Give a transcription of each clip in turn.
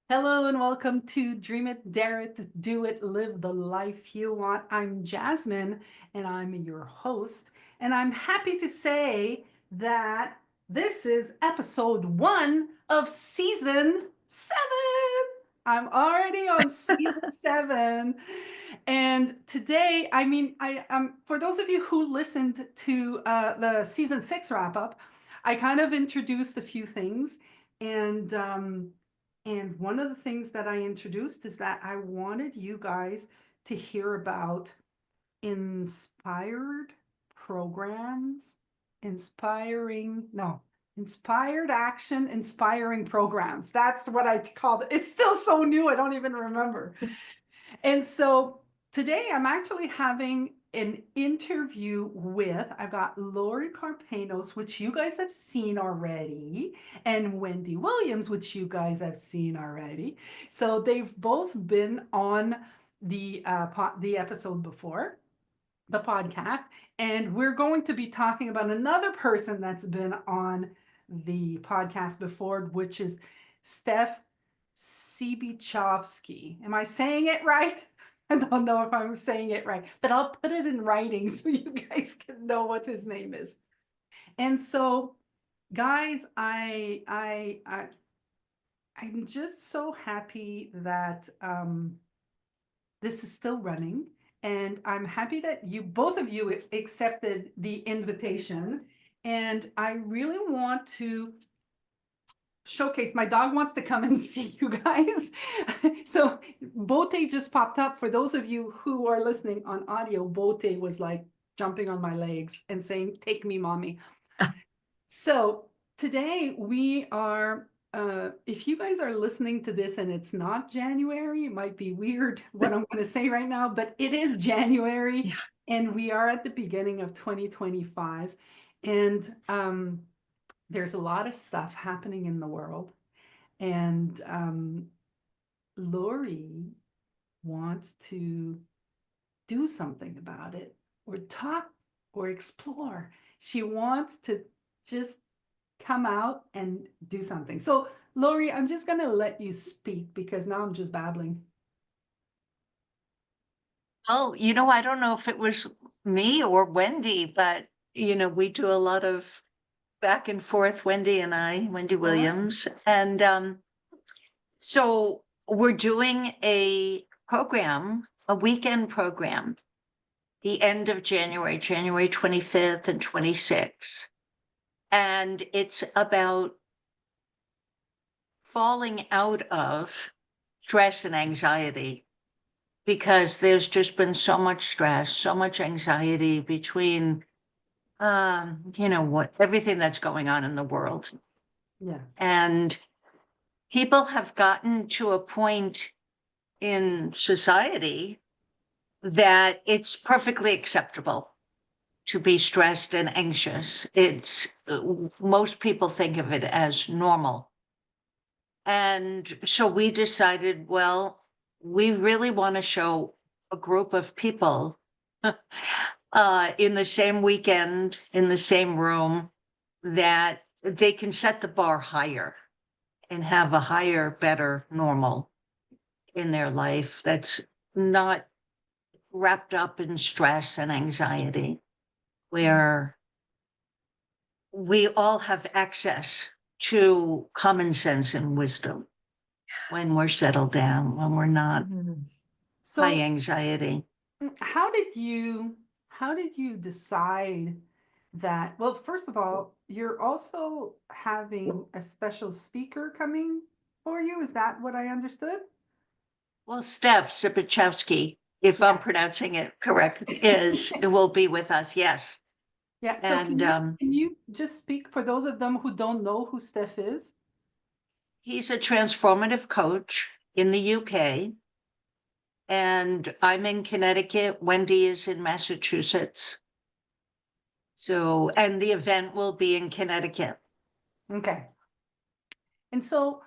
Hello and welcome to Dream It, Dare It, Do It, Live the Life You Want. I'm Jasmine and I'm your host. And I'm happy to say that this is episode 1 of season 7. I'm already on season 7. And today, for those of you who listened to the season 6 wrap up, I kind of introduced a few things. And and one of the things that I introduced is that I wanted you guys to hear about inspired programs, inspired action, inspiring programs. That's what I called it. It's still so new, I don't even remember. And so today I'm actually having an interview with, I've got Lori Carpenos, which you guys have seen already, and Wendy Williams, which you guys have seen already. So they've both been on the episode before, the podcast, and we're going to be talking about another person that's been on the podcast before, which is Stef Cybichowski. Am I saying it right? I don't know if I'm saying it right, but I'll put it in writing so you guys can know what his name is. And so, guys, I'm just so happy that this is still running, and I'm happy that you both of you accepted the invitation. And I really want to showcase. My dog wants to come and see you guys. So Bote just popped up. For those of you who are listening on audio, Bote was like jumping on my legs and saying, "Take me, mommy." So today we are, if you guys are listening to this and it's not January, it might be weird what I'm going to say right now, but it is January. Yeah. And we are at the beginning of 2025. And there's a lot of stuff happening in the world. And Lori wants to do something about it, or talk, or explore. She wants to just come out and do something. So, Lori, I'm just going to let you speak because now I'm just babbling. Oh, I don't know if it was me or Wendy, but we do a lot of back and forth, Wendy and I, Wendy Ah, Williams. And so we're doing a program, a weekend program, the end of January, January 25th and 26th. And it's about falling out of stress and anxiety because there's just been so much stress, so much anxiety between, what everything that's going on in the world. yeah. And people have gotten to a point in society that it's perfectly acceptable to be stressed and anxious. It's most people think of it as normal. And so we decided, well, we really want to show a group of people in the same weekend, in the same room, that they can set the bar higher and have a higher, better normal in their life that's not wrapped up in stress and anxiety, where we all have access to common sense and wisdom when we're settled down, when we're not high So, anxiety. how did you decide that? Well, first of all, you're also having a special speaker coming for you. Is that what I understood? Well, Stef Cybichowski, if I'm Yeah. pronouncing it correct, will be with us. Yes. Yeah. So And can you just speak for those of them who don't know who Steph is? he's a transformative coach in the UK. And I'm in Connecticut. Wendy is in Massachusetts. So, and the event will be in Connecticut. Okay. And so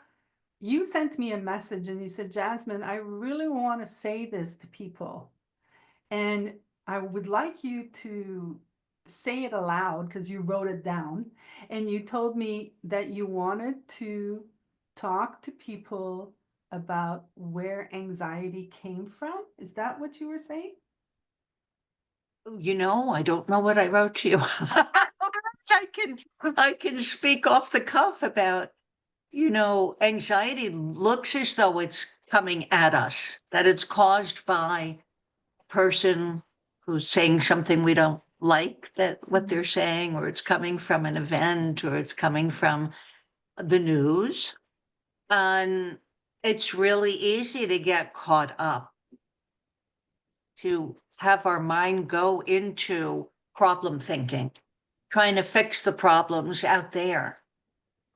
you sent me a message and you said, Jasmine, I really want to say this to people. And I would like you to say it aloud because you wrote it down. And you told me that you wanted to talk to people about where anxiety came from? Is that what you were saying? You know, I don't know what I wrote you. I can speak off the cuff about, anxiety looks as though it's coming at us, that it's caused by a person who's saying something we don't like, that what they're saying, or it's coming from an event, or it's coming from the news. And it's really easy to get caught up, to have our mind go into problem thinking, trying to fix the problems out there.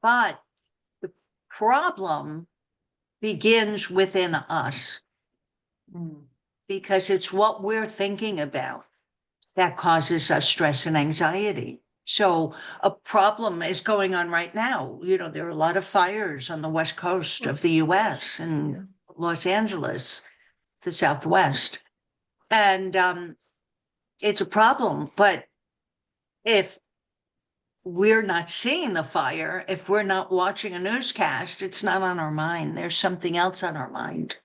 But the problem begins within us, because it's what we're thinking about that causes us stress and anxiety. So a problem is going on right now. There are a lot of fires on the west coast of the US and Los Angeles, the Southwest. And it's a problem. But if we're not seeing the fire, if we're not watching a newscast, it's not on our mind. There's something else on our mind.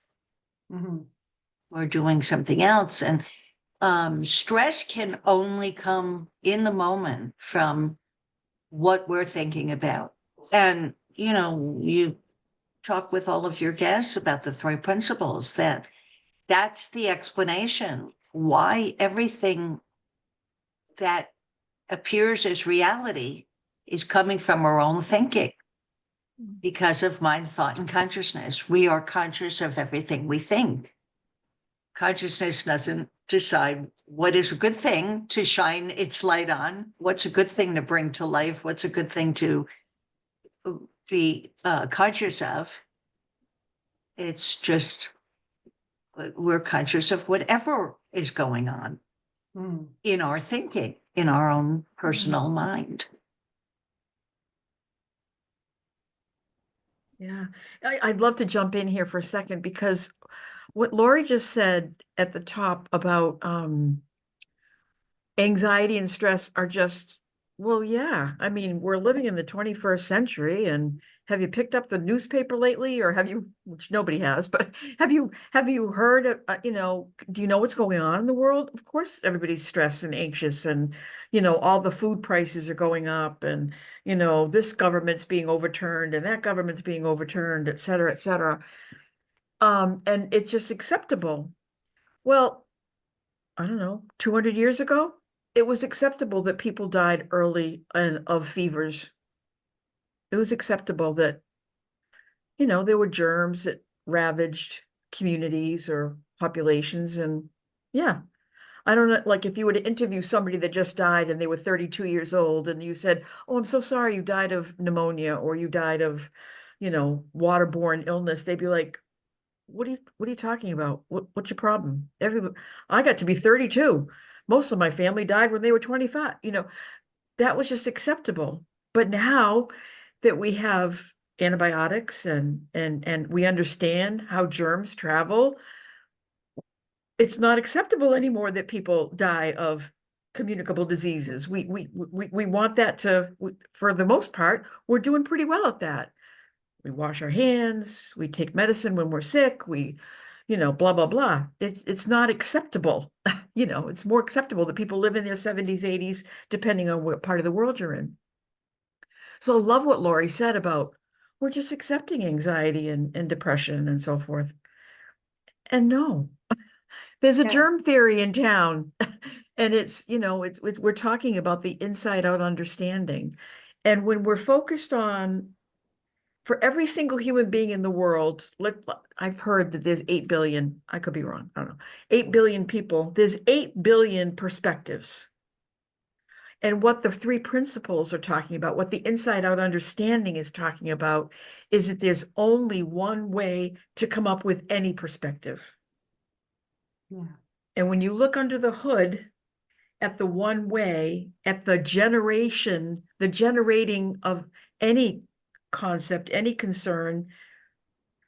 We're doing something else. And stress can only come in the moment from what we're thinking about. And, you talk with all of your guests about the three principles, that's the explanation why everything that appears as reality is coming from our own thinking, because of mind, thought, and consciousness. We are conscious of everything we think. Consciousness doesn't decide what is a good thing to shine its light on, what's a good thing to bring to life, what's a good thing to be conscious of. It's just, we're conscious of whatever is going on in our thinking, in our own personal mind. Yeah, I'd love to jump in here for a second, because what Lori just said at the top about anxiety and stress are just, well, yeah. I mean, we're living in the 21st century, and have you picked up the newspaper lately, or which nobody has, but have you heard, do you know what's going on in the world? Of course, everybody's stressed and anxious, and, all the food prices are going up, and, this government's being overturned and that government's being overturned, et cetera, et cetera. And it's just acceptable. Well, I don't know, 200 years ago, it was acceptable that people died early and of fevers. It was acceptable that, there were germs that ravaged communities or populations. And yeah, I don't know, like if you were to interview somebody that just died and they were 32 years old, and you said, "Oh, I'm so sorry you died of pneumonia, or you died of, waterborne illness," they'd be like, what are you talking about? What's your problem? I got to be 32. Most of my family died when they were 25. That was just acceptable. But now that we have antibiotics and we understand how germs travel, it's not acceptable anymore that people die of communicable diseases. We want that for the most part, we're doing pretty well at that. We wash our hands, we take medicine when we're sick, we, blah, blah, blah. It's not acceptable. It's more acceptable that people live in their 70s, 80s, depending on what part of the world you're in. So I love what Lori said about, we're just accepting anxiety and depression and so forth. And no, there's a germ theory in town. And it's, we're talking about the inside out understanding. And when we're focused on, for every single human being in the world, I've heard that there's 8 billion, I could be wrong, I don't know, 8 billion people, there's 8 billion perspectives. And what the three principles are talking about, what the inside out understanding is talking about, is that there's only one way to come up with any perspective. Yeah. And when you look under the hood at the one way, at the generating of any concept, any concern,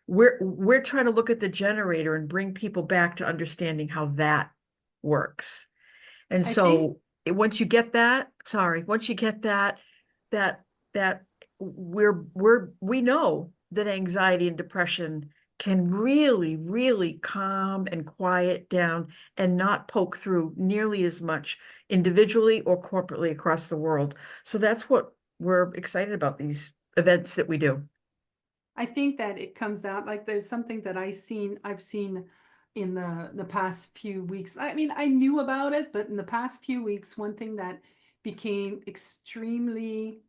we're trying to look at the generator and bring people back to understanding how that works. And so once you get that, that we know that anxiety and depression can really, really calm and quiet down and not poke through nearly as much individually or corporately across the world. So that's what we're excited about, these events that we do. I think that it comes out like there's something that I've seen in the past few weeks. I mean, I knew about it, but in the past few weeks, one thing that became extremely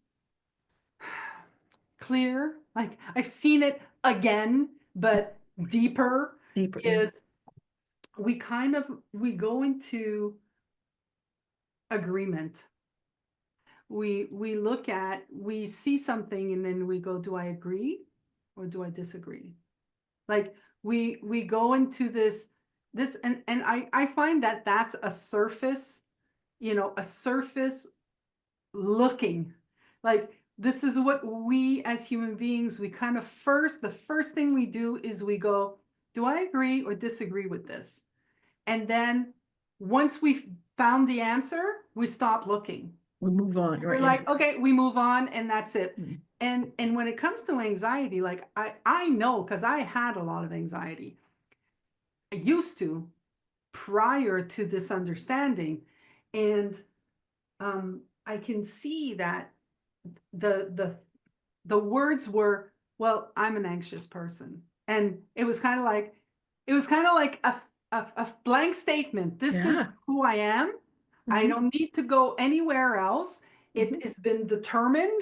clear, like I've seen it again, but deeper, Deeper, is we go into agreement. We see something and then we go, do I agree or do I disagree? Like we go into this and I find that that's a surface, a surface looking. Like this is what we as human beings, we kind of the first thing we do is we go, do I agree or disagree with this? And then once we've found the answer, we stop looking. we move on, We're right? like, okay, we move on and that's it. Mm. And when it comes to anxiety, like I know, because I had a lot of anxiety. I used to prior to this understanding. And I can see that the words were, well, I'm an anxious person. And it was kind of like a blank statement. This is Yeah. who I am. I Mhm. don't need to go anywhere else. Mhm. It has been determined,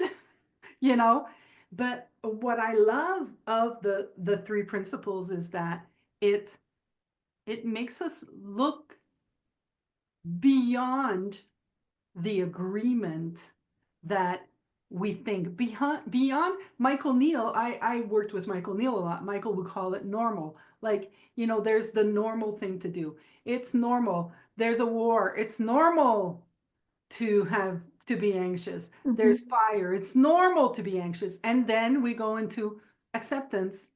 you know. But what I love of the three principles is that it makes us look beyond the agreement that we think beyond Michael Neal. I worked with Michael Neal a lot. Michael would call it normal. Like, there's the normal thing to do. It's normal. There's a war. It's normal to be anxious. There's fire. It's normal to be anxious. And then we go into acceptance,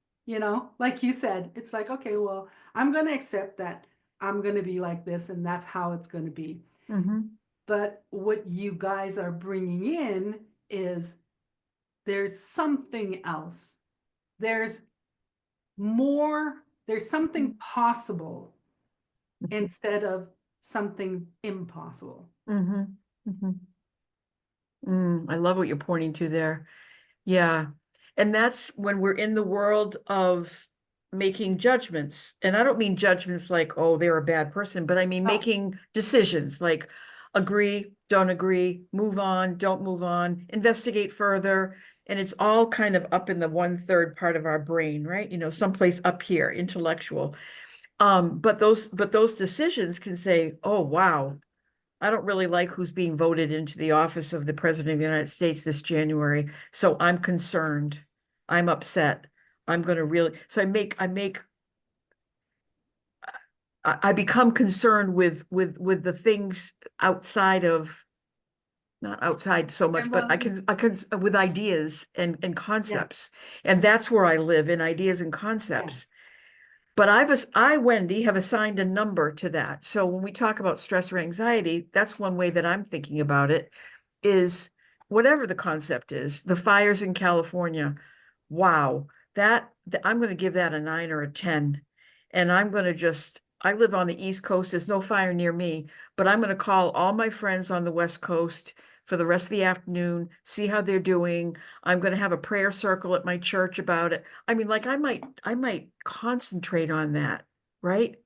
like you said. It's like, okay, well, I'm going to accept that I'm going to be like this and that's how it's going to be. Mhm. But what you guys are bringing in is there's something else. There's more, there's something possible instead of something impossible. Mhm. Mhm. I love what you're pointing to there. Yeah. And that's when we're in the world of making judgments. And I don't mean judgments like, oh, they're a bad person, but I mean Oh, making decisions like agree, don't agree, move on, don't move on, investigate further. And it's all kind of up in the 1/3 part of our brain, right? Someplace up here, intellectual. But those decisions can say, oh, wow, I don't really like who's being voted into the office of the President of the United States this January. So I'm concerned. I'm upset. I'm going to really, so I become concerned with the things outside of, not outside so much, but I can with ideas and concepts. And that's where I live, in ideas and concepts. But I, Wendy, have assigned a number to that. So when we talk about stress or anxiety, that's one way that I'm thinking about it, is whatever the concept is, the fires in California. Wow, I'm going to give that a 9 or a 10. And I live on the East Coast. There's no fire near me, but I'm going to call all my friends on the West Coast for the rest of the afternoon, see how they're doing. I'm going to have a prayer circle at my church about it. I mean, like I might concentrate on that, right?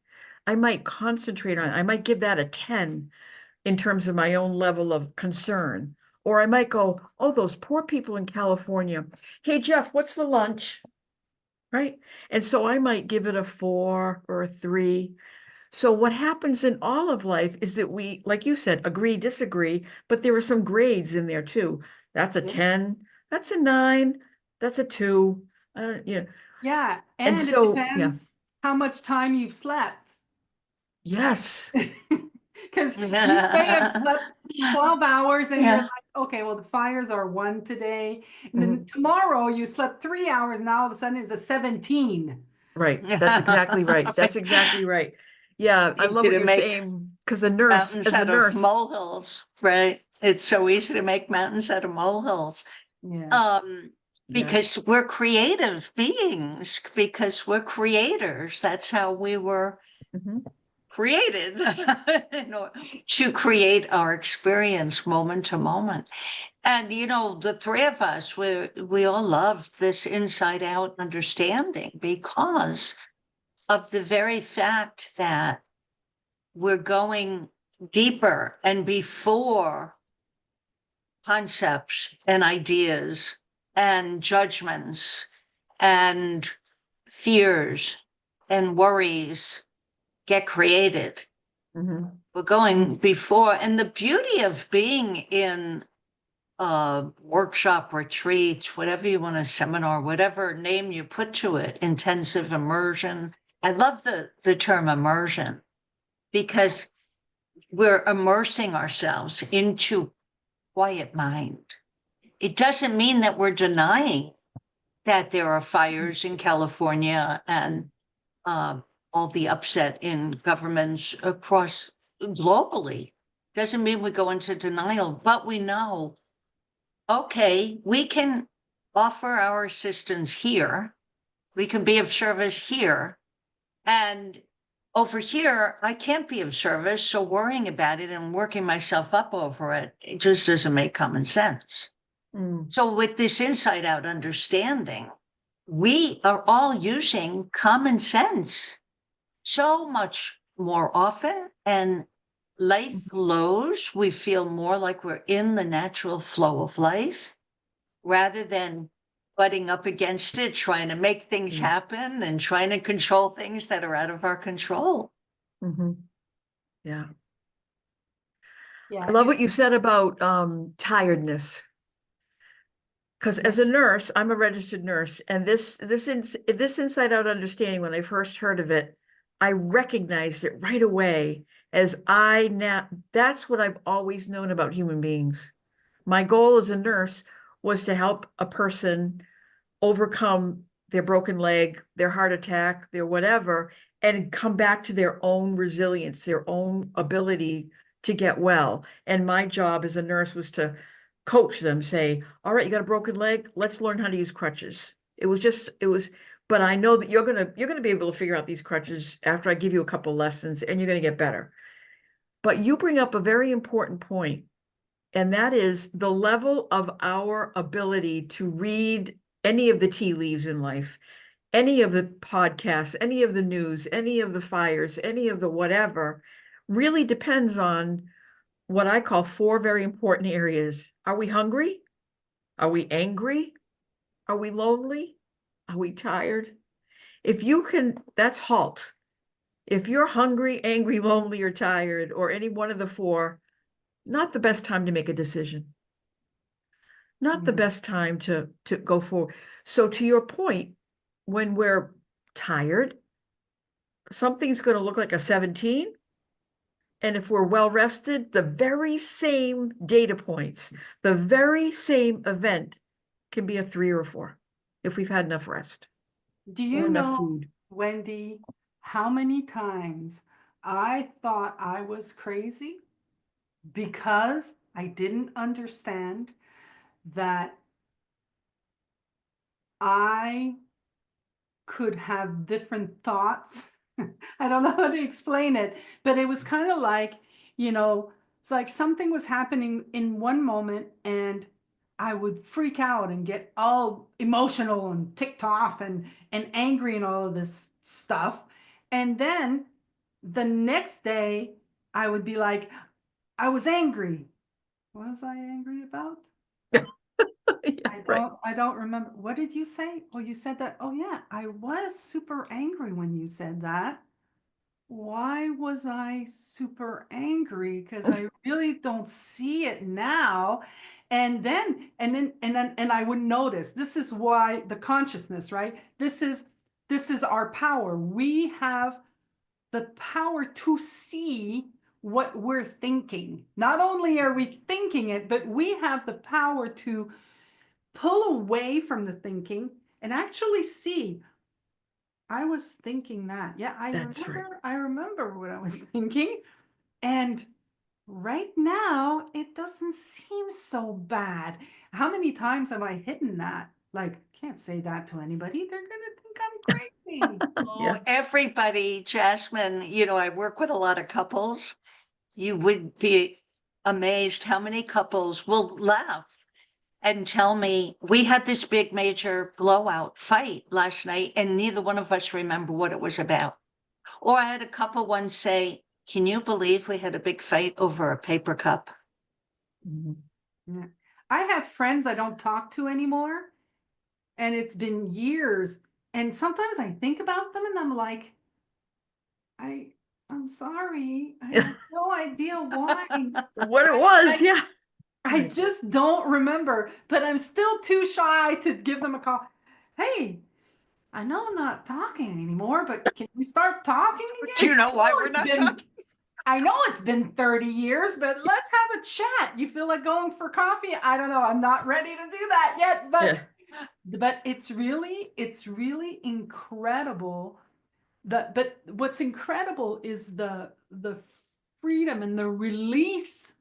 I might give that a 10 in terms of my own level of concern. Or I might go, oh, those poor people in California. Hey, Jeff, what's for lunch? Right? And so I might give it a 4 or a 3. So what happens in all of life is that we, like you said, agree, disagree, but there are some grades in there too. That's a 10, that's a 9, that's a 2. I don't, Yeah. And And it so, yeah, depends how much time you've slept. yes, Because you may have slept 12 hours and you're Yeah. like, okay, well, the fires are 1 today. And then Mhm. tomorrow you slept 3 hours and all of a sudden it's a 17. Right. That's exactly right. That's exactly right. Yeah, I love Easy what to you're make saying, because a nurse, mountains as a out of nurse, molehills, right? It's so easy to make mountains out of molehills. Yeah. Um, because we're creative beings, because we're creators. That's how we were Mhm. created to create our experience moment to moment. And the three of us, we all love this inside out understanding because of the very fact that we're going deeper and before concepts and ideas and judgments and fears and worries get created. Mhm. We're going before, and the beauty of being in a workshop, retreat, whatever you want, a seminar, whatever name you put to it, intensive immersion. I love the term immersion because we're immersing ourselves into quiet mind. It doesn't mean that we're denying that there are fires in California and all the upset in governments across globally. Doesn't mean we go into denial, but we know, okay, we can offer our assistance here. We can be of service here. And over here, I can't be of service. So worrying about it and working myself up over it, it just doesn't make common sense. Mm. So with this inside out understanding, we are all using common sense so much more often, and life flows. We feel more like we're in the natural flow of life rather than butting up against it, trying to make things Mm. happen and trying to control things that are out of our control. Mhm. Yeah. Yeah, I love what it's you said about tiredness. Because as a nurse, I'm a registered nurse, and this inside out understanding, when I first heard of it, I recognized it right away as that's what I've always known about human beings. My goal as a nurse was to help a person overcome their broken leg, their heart attack, their whatever, and come back to their own resilience, their own ability to get well. And my job as a nurse was to coach them, say, all right, you got a broken leg, let's learn how to use crutches. But I know that you're gonna be able to figure out these crutches after I give you a couple lessons, and you're gonna get better. But you bring up a very important point, and that is the level of our ability to read any of the tea leaves in life, any of the podcasts, any of the news, any of the fires, any of the whatever, really depends on what I call four very important areas. Are we hungry? Are we angry? Are we lonely? Are we tired? That's halt. If you're hungry, angry, lonely, or tired, or any one of the four, not the best time to make a decision. Not the best time to go forward. So to your point, when we're tired, something's going to look like a 17. And if we're well rested, the very same data points, the very same event can be a 3 or a 4 if we've had enough rest Do or you enough know, food. Wendy, how many times I thought I was crazy because I didn't understand that I could have different thoughts. I don't know how to explain it, but it was kind of like, it's like something was happening in one moment and I would freak out and get all emotional and ticked off and angry and all of this stuff. And then the next day I would be like, I was angry. What was I angry about? Yeah, right. I don't remember. What did you say? Oh, you said that. Oh yeah, I was super angry when you said that. Why was I super angry? Because I really don't see it now. And I would notice this is why the consciousness, right? This is our power. We have the power to see what we're thinking. Not only are we thinking it, but we have the power to pull away from the thinking and actually see, I was thinking that. Yeah, That's right. I remember what I was thinking. And right now, it doesn't seem so bad. How many times have I hidden that? Like, can't say that to anybody. They're gonna think I'm crazy. Oh, everybody, Jasmine, I work with a lot of couples. You would be amazed how many couples will laugh and tell me, we had this big major blowout fight last night and neither one of us remember what it was about. Or I had a couple once say, can you believe we had a big fight over a paper cup? Mhm. Yeah. I have friends I don't talk to anymore, and it's been years. And sometimes I think about them and I'm like, I'm sorry. I have no idea why. What it was, yeah. I Right. just don't remember, but I'm still too shy to give them a call. Hey, I know I'm not talking anymore, but can we start talking again? Do you know why I know we're it's not been- talking? I know it's been 30 years, but let's have a chat. You feel like going for coffee? I don't know. I'm not ready to do that yet, but it's really incredible. But what's incredible is the freedom and the release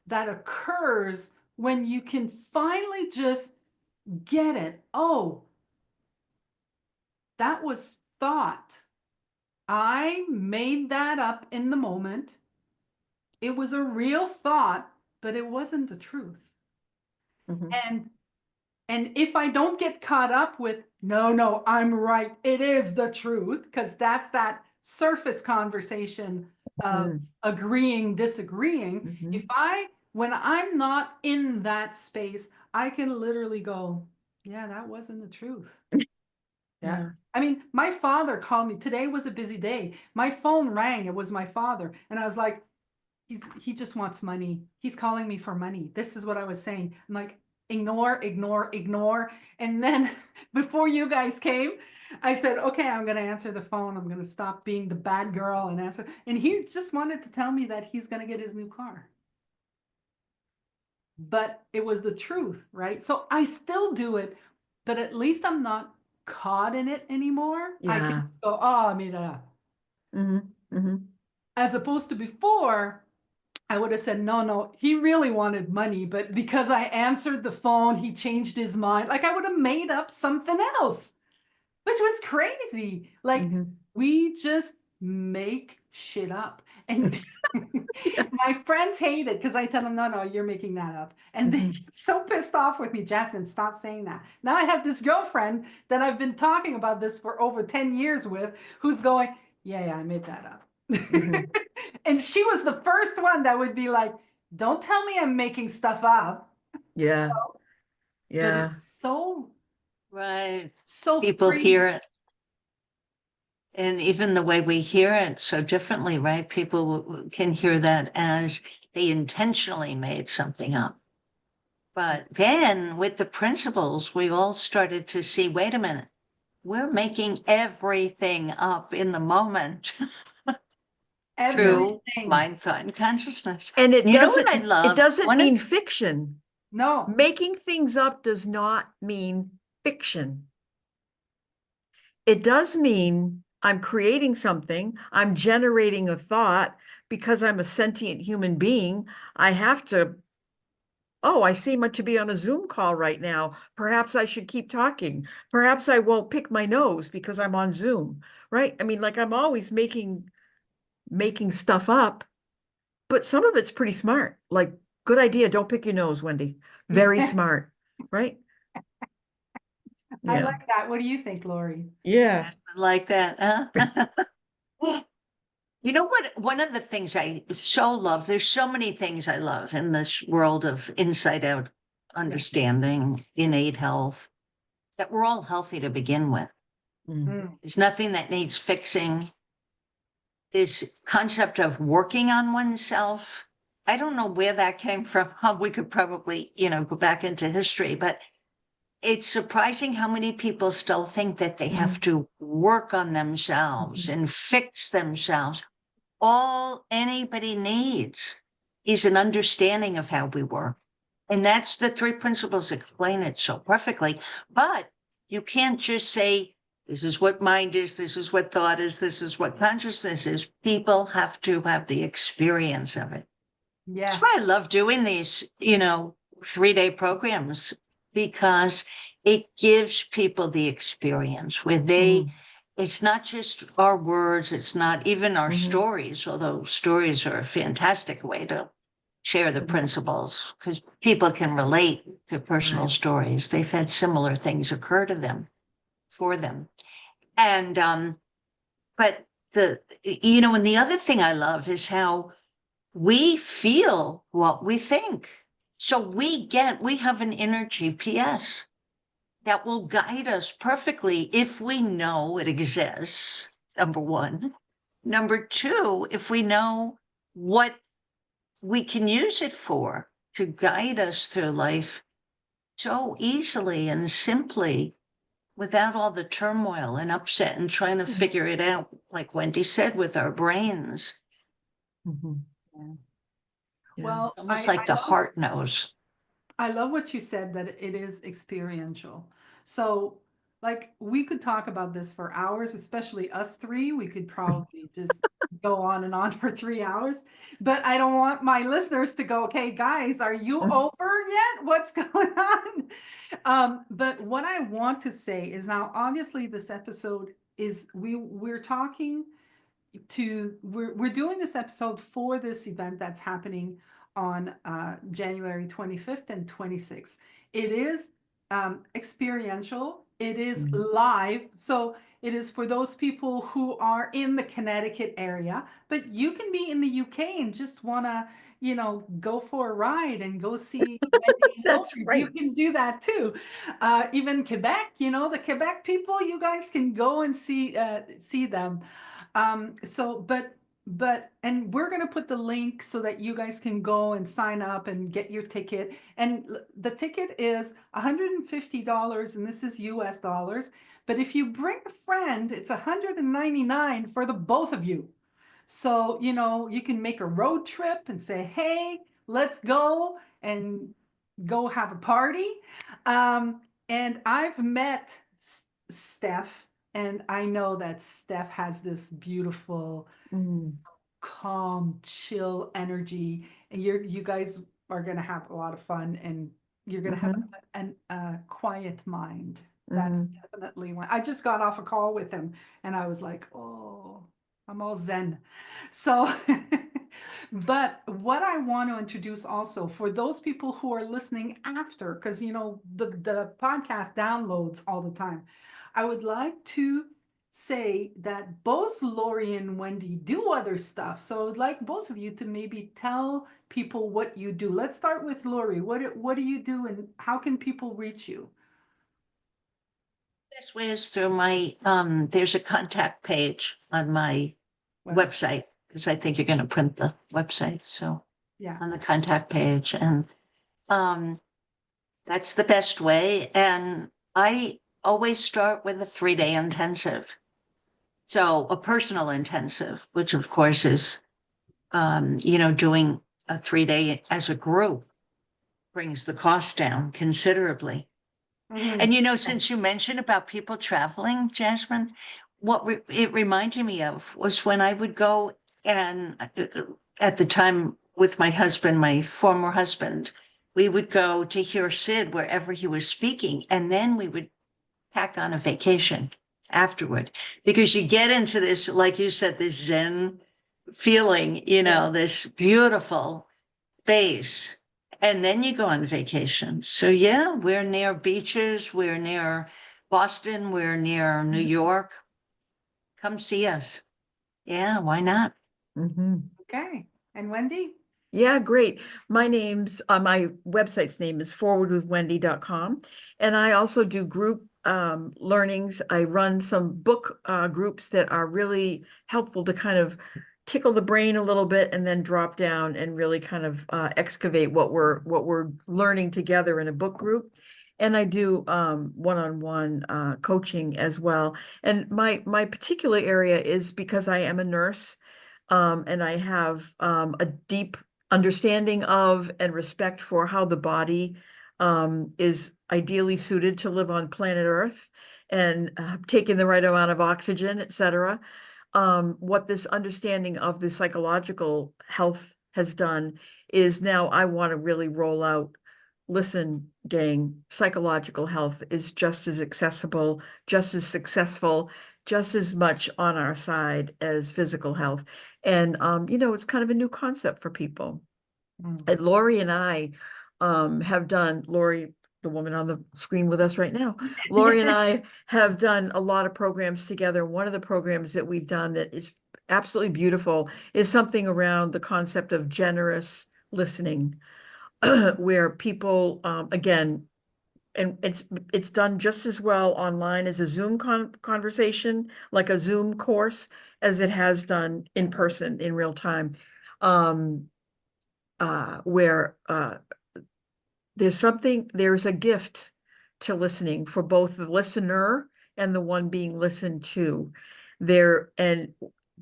that occurs when you can finally just get it. Oh, that was thought. I made that up in the moment. It was a real thought, but it wasn't the truth. Mhm. And if I don't get caught up with, no, I'm right, it is the truth, because that's that surface conversation of Mm. agreeing, disagreeing. Mhm. When I'm not in that space, I can literally go, yeah, that wasn't the truth. Yeah. I mean, my father called me. Today was a busy day. My phone rang. It was my father. And I was like, he just wants money. He's calling me for money. This is what I was saying. I'm like, ignore, ignore, ignore. And then before you guys came, I said, okay, I'm going to answer the phone. I'm going to stop being the bad girl and answer. And he just wanted to tell me that he's going to get his new car. But it was the truth, right? So I still do it, but at least I'm not caught in it anymore. I Yeah. can just go, oh, I made it up. Mhm. Mhm. As opposed to before, I would have said, no, he really wanted money, but because I answered the phone, he changed his mind. Like I would have made up something else, which was crazy. Like Mhm. we just make shit up. And Yeah. my friends hate it because I tell them, no, you're making that up. And they Mhm. get so pissed off with me. Jasmine, stop saying that. Now I have this girlfriend that I've been talking about this for over 10 years with, who's going, yeah, I made that up. Mhm. And she was the first one that would be like, don't tell me I'm making stuff up. Yeah. But Yeah. it's so Right. People free. hear it. And even the way we hear it so differently, right? People can hear that as they intentionally made something up. But then with the principles, we all started to see, wait a minute, we're making everything up in the moment through Everything. mind, thought, and consciousness. And You know what I love? it doesn't One of- mean fiction. No. Making things up does not mean fiction. It does mean I'm creating something, I'm generating a thought because I'm a sentient human being. I have to, oh, I seem to be on a Zoom call right now. Perhaps I should keep talking. Perhaps I won't pick my nose because I'm on Zoom, right? I mean, like I'm always making stuff up, but some of it's pretty smart. Like, good idea, don't pick your nose, Wendy. Very smart, right? I Yeah. like that. What do you think, Lori? Yeah. like that, huh? You know what? One of the things I so love, there's so many things I love in this world of inside out understanding, innate health, that we're all healthy to begin with. Mm. There's nothing that needs fixing. This concept of working on oneself, I don't know where that came from. We could probably, go back into history, but it's surprising how many people still think that they have to work on themselves and fix themselves. All anybody needs is an understanding of how we work. And that's the three principles explain it so perfectly. But you can't just say, this is what mind is, this is what thought is, this is what consciousness is. People have to have the experience of it. That's Yeah. why I love doing these, 3-day programs, because it gives people the experience where they, it's not just our words, it's not even our stories, although stories are a fantastic way to share the principles because people can relate to personal Right. stories. They've had similar things occur to them, for them. And, but and the other thing I love is how we feel what we think. So we have an inner GPS that will guide us perfectly if we know it exists, number one. Number two, if we know what we can use it for to guide us through life so easily and simply without all the turmoil and upset and trying to figure it out, like Wendy said, with our brains. Well, Almost like the heart knows. I love what you said, that it is experiential. So, like, we could talk about this for hours, especially us three. We could probably just go on and on for 3 hours. But I don't want my listeners to go, okay, guys, are you over yet? What's going on? But what I want to say is now, obviously, this episode is we're talking we're doing this episode for this event that's happening on January 25th and 26th. It is experiential. It is live. So it is for those people who are in the Connecticut area, but you can be in the UK and just want to, go for a ride and go see Wendy. That's right. You can do that too. Even Quebec, the Quebec people, you guys can go and see them. And we're going to put the link so that you guys can go and sign up and get your ticket. And the ticket is $150, and this is US dollars. But if you bring a friend, it's $199 for the both of you. So, you can make a road trip and say, hey, let's go and go have a party. And I've met Stef. And I know that Stef has this beautiful, calm, chill energy, and you guys are gonna have a lot of fun, and you're gonna have a quiet mind. That's definitely one. I just got off a call with him, and I was like, oh, I'm all zen. So, but what I want to introduce also for those people who are listening after, because the podcast downloads all the time. I would like to say that both Lori and Wendy do other stuff. So I would like both of you to maybe tell people what you do. Let's start with Lori. What do you do, and how can people reach you? Best way is through my, there's a contact page on my website, because I think you're going to print the website. So yeah, on the contact page, and that's the best way. And I always start with a 3-day intensive. So a personal intensive, which of course is, doing a 3-day as a group brings the cost down considerably. And since you mentioned about people traveling, Jasmine, what it reminded me of was when I would go, and at the time with my husband, my former husband, we would go to hear Sid wherever he was speaking, and then we would pack on a vacation afterward, because you get into this, like you said, this Zen feeling, this beautiful space. And then you go on vacation. So yeah, we're near beaches, we're near Boston, we're near New York. Come see us. Yeah, why not? Okay. And Wendy? Yeah, great. My website's name is forwardwithwendy.com. And I also do group learnings. I run some book groups that are really helpful to kind of tickle the brain a little bit and then drop down and really kind of excavate what we're learning together in a book group. And I do one-on-one coaching as well. And my particular area is because I am a nurse, and I have a deep understanding of and respect for how the body is ideally suited to live on planet Earth, and taking the right amount of oxygen, et cetera. What this understanding of the psychological health has done is now I want to really roll out listen, gang, psychological health is just as accessible, just as successful, just as much on our side as physical health. And, it's kind of a new concept for people. And Lori and I have done, Lori, the woman on the screen with us right now, Lori and I have done a lot of programs together. One of the programs that we've done that is absolutely beautiful is something around the concept of generous listening, where people, again, and it's done just as well online as a Zoom conversation, like a Zoom course, as it has done in person in real time. Where there's a gift to listening for both the listener and the one being listened to. And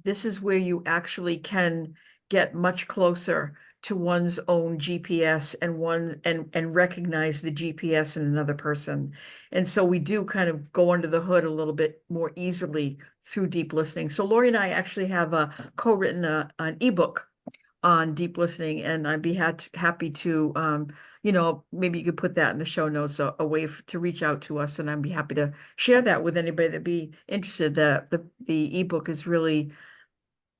this is where you actually can get much closer to one's own GPS and recognize the GPS in another person. And so we do kind of go under the hood a little bit more easily through deep listening. So Lori and I actually have co-written an eBook on deep listening, and I'd be happy to, maybe you could put that in the show notes, a way to reach out to us, and I'd be happy to share that with anybody that'd be interested. The ebook is really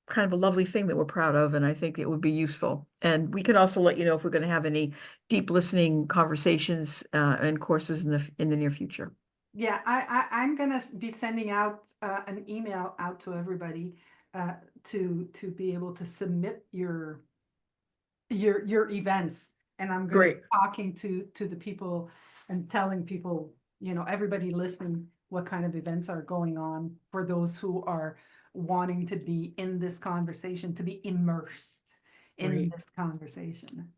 kind of a lovely thing that we're proud of, and I think it would be useful. And we can also let you know if we're going to have any deep listening conversations and courses in the near future. Yeah, I'm gonna be sending out an email out to everybody to be able to submit your events, and I'm gonna be talking to the people and telling people, everybody listening, what kind of events are going on for those who are wanting to be in this conversation, to be immersed in this conversation.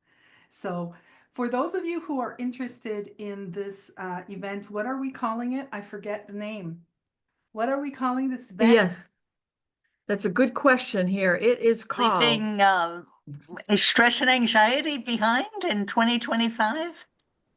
So for those of you who are interested in this event, what are we calling it? I forget the name. What are we calling this event? Yes, that's a good question here. It is called Leaving stress and anxiety behind in 2025.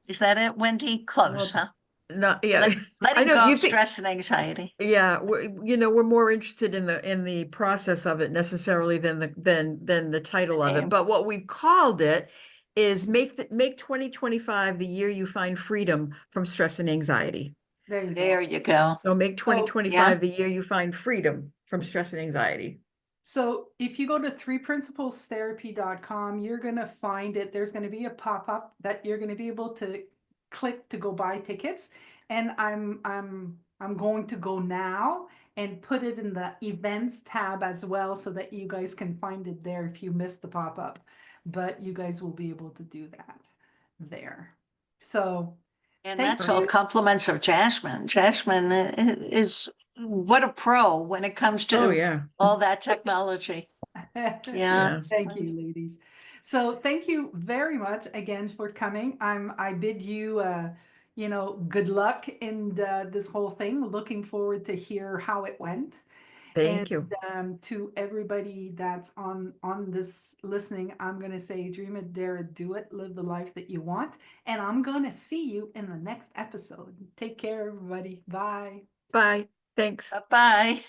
Is that it, Wendy? Close, huh? No, yeah. Letting go of stress and anxiety. Yeah, we're more interested in the process of it necessarily than the title of it. But what we've called it is make 2025 the year you find freedom from stress and anxiety. There you go. So make 2025 the year you find freedom from stress and anxiety. So if you go to 3principlestherapy.com, you're going to find it. There's going to be a pop-up that you're going to be able to click to go buy tickets. And I'm going to go now and put it in the events tab as well, so that you guys can find it there if you missed the pop-up. But you guys will be able to do that there. So, and that's all compliments of Jasmine. Jasmine is what a pro when it comes to all that technology. Yeah. Thank you, ladies. So thank you very much again for coming. I bid you, good luck in this whole thing. Looking forward to hear how it went. Thank you. To everybody that's on this listening, I'm going to say, dream it, dare it, do it, live the life that you want. And I'm going to see you in the next episode. Take care, everybody. Bye. Bye. Thanks. Bye-bye.